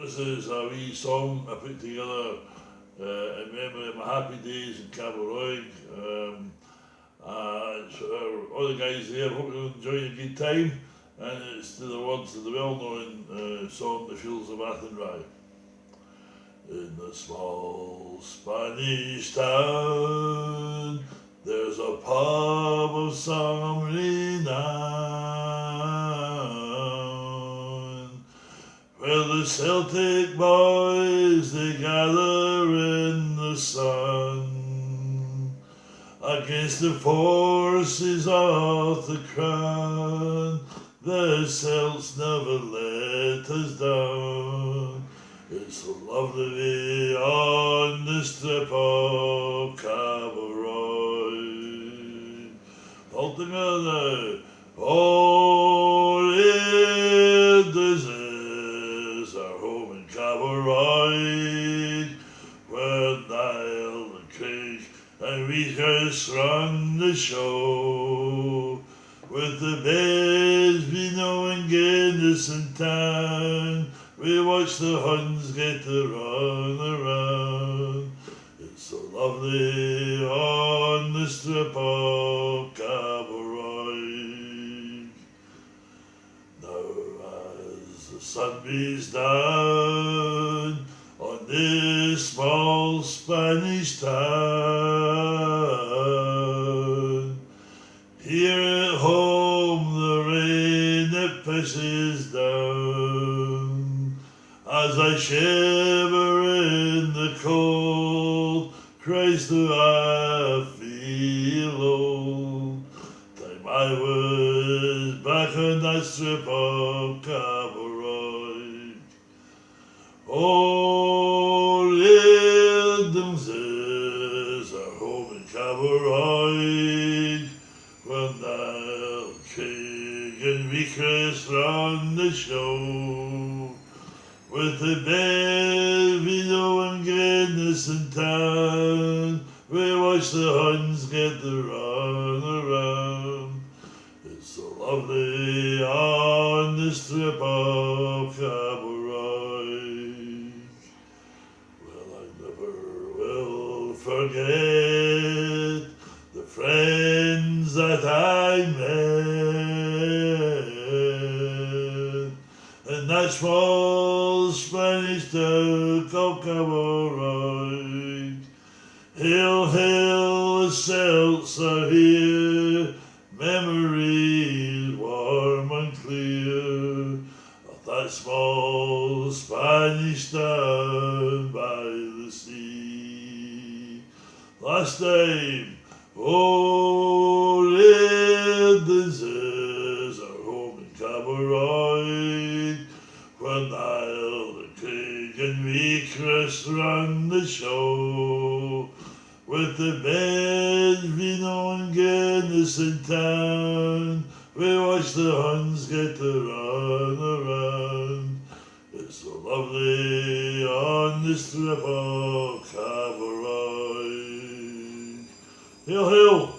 This is a wee song I put together in memory of my happy days in Cabaroig. It's for all the guys there, hope you enjoy a good time. And it's to the words of the well-known song, The Fields of Athenry. In the small Spanish town, there's a pub of some renown, where the Celtic boys they gather in the sun, against the forces of the crown. The Celts never let us down. It's so lovely on the strip of Cabaroig. All together, oh, this is our home in Cabaroig, where Niall and Craig and Weakers run the show. With the babes we know in Guinness and Town, we watch the Huns get to run around. It's so lovely on the strip of Cabaroig. Now as the sun beats down on this small Spanish town, here at home the rain it pisses down, as I shiver in the cold. Christ, do I feel old. Time I was back on that strip of Cabaroig. Oh, Lindens is our home in Cabaroig, when Niall, Craig and Weakers run the show. With the babes we know in Guinness and Town, we watch the Huns get to run around. It's so lovely on the strip of Cabaroig. Well, I never will forget the friends that I met in that small Spanish town called Cabaroig. Hail, hail, the Celts are here, memories warm and clear of that small Spanish town by the sea. Last time, oh, Lindens is our home in Cabaroig, where Niall and Craig and Weakers run the show. With the babes we know in Guinness and Town, we watch the Huns get to run around. It's so lovely on the strip of Cabaroig. Hail, hail!